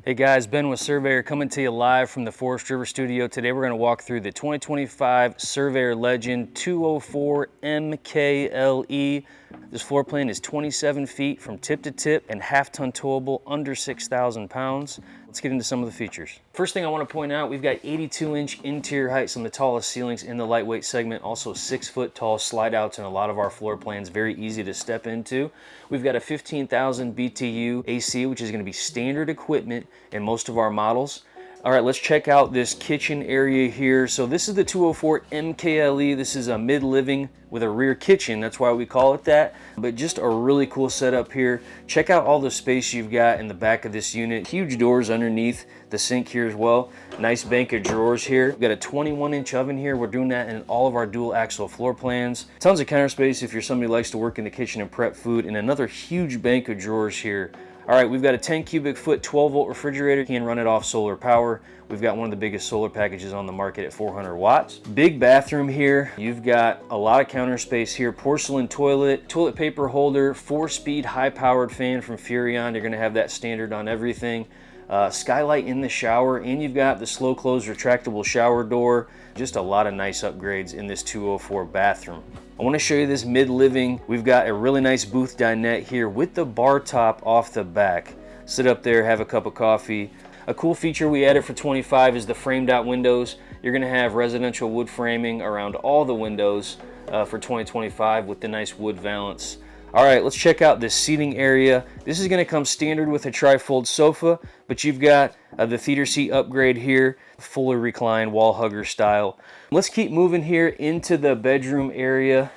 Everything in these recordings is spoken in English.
Hey guys, Ben with Surveyor coming to you live from the Forest River studio. Today we're going to walk through the 2025 Surveyor Legend 204 MKLE. This floor plan is 27 feet from tip to tip and half-ton towable, under 6,000 pounds. Let's get into some of the features. First thing I want to point out, we've got 82-inch interior height, some of the tallest ceilings in the lightweight segment, also 6-foot tall slide outs in a lot of our floor plans, very easy to step into. We've got a 15,000 BTU AC, which is going to be standard equipment in most of our models. All right, let's check out this kitchen area here. So this is the 204 MKLE. This is a mid-living with a rear kitchen. That's why we call it that. But just a really cool setup here. Check out all the space you've got in the back of this unit. Huge doors underneath the sink here as well. Nice bank of drawers here. We've got a 21-inch oven here. We're doing that in all of our dual axle floor plans. Tons of counter space if you're somebody who likes to work in the kitchen and prep food. And another huge bank of drawers here. All right, we've got a 10 cubic foot 12-volt refrigerator. You can run it off solar power. We've got one of the biggest solar packages on the market at 400 watts. Big bathroom here. You've got a lot of counter space here. Porcelain toilet paper holder, 4-speed high-powered fan from Furrion. You're gonna have that standard on everything. Skylight in the shower, and you've got the slow close retractable shower door. Just a lot of nice upgrades in this 204 bathroom. I want to show you this mid-living. We've got a really nice booth dinette here with the bar top off the back. Sit up there, have a cup of coffee. A cool feature we added for 25 is the framed out windows. You're going to have residential wood framing around all the windows for 2025 with the nice wood valance. All right, let's check out this seating area. This is gonna come standard with a tri-fold sofa, but you've got the theater seat upgrade here, fully reclined wall hugger style. Let's keep moving here into the bedroom area.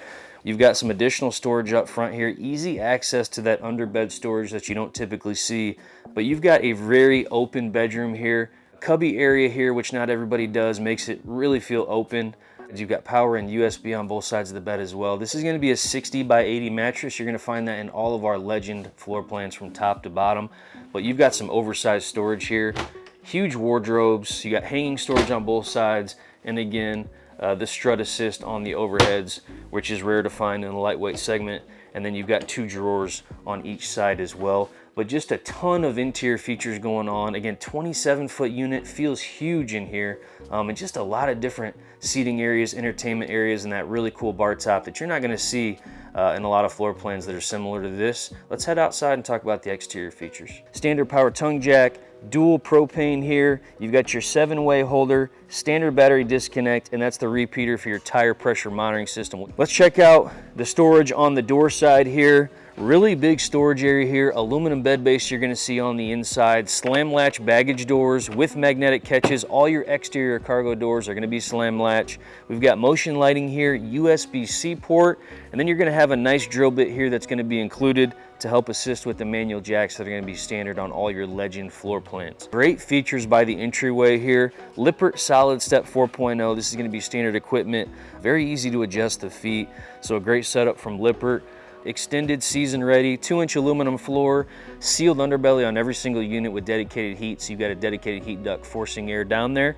You've got some additional storage up front here, easy access to that underbed storage that you don't typically see, but you've got a very open bedroom here. Cubby area here, which not everybody does, makes it really feel open. You've got power and USB on both sides of the bed as well. This is going to be a 60 by 80 mattress. You're going to find that in all of our Legend floor plans from top to bottom. But you've got some oversized storage here. Huge wardrobes. You got hanging storage on both sides. And again, the strut assist on the overheads, which is rare to find in the lightweight segment. And then you've got 2 drawers on each side as well. But just a ton of interior features going on. Again, 27-foot unit, feels huge in here. And just a lot of different seating areas, entertainment areas, and that really cool bar top that you're not gonna see in a lot of floor plans that are similar to this. Let's head outside and talk about the exterior features. Standard power tongue jack, dual propane here. You've got your 7-way holder, standard battery disconnect, and that's the repeater for your tire pressure monitoring system. Let's check out the storage on the door side here. Really big storage area here, aluminum bed base you're gonna see on the inside, slam latch baggage doors with magnetic catches. All your exterior cargo doors are gonna be slam latch. We've got motion lighting here, USB-C port, and then you're gonna have a nice drill bit here that's gonna be included to help assist with the manual jacks that are gonna be standard on all your Legend floor plans. Great features by the entryway here. Lippert Solid Step 4.0, this is gonna be standard equipment. Very easy to adjust the feet, so a great setup from Lippert. Extended season ready, 2-inch aluminum floor, sealed underbelly on every single unit with dedicated heat, so you've got a dedicated heat duct forcing air down there.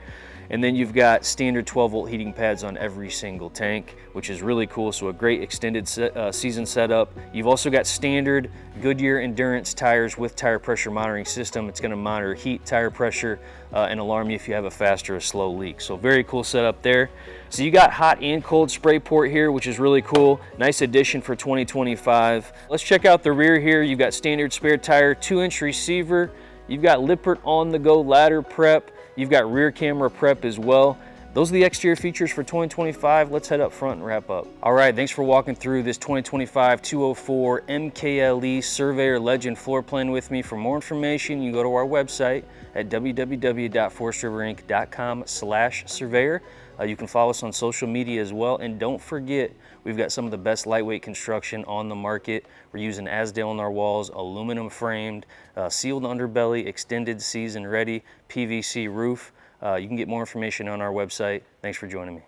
And then you've got standard 12-volt heating pads on every single tank, which is really cool. So a great extended season setup. You've also got standard Goodyear Endurance tires with tire pressure monitoring system. It's going to monitor heat, tire pressure, and alarm you if you have a fast or a slow leak. So very cool setup there. So you got hot and cold spray port here, which is really cool. Nice addition for 2025. Let's check out the rear here. You've got standard spare tire, 2-inch receiver. You've got Lippert on-the-go ladder prep. You've got rear camera prep as well. Those are the exterior features for 2025. Let's head up front and wrap up. All right, thanks for walking through this 2025 204 MKLE Surveyor Legend floor plan with me. For more information, you can go to our website at www.forestriverinc.com/surveyor. You can follow us on social media as well. And don't forget, we've got some of the best lightweight construction on the market. We're using Asdale on our walls, aluminum framed, sealed underbelly, extended season ready, PVC roof. You can get more information on our website. Thanks for joining me.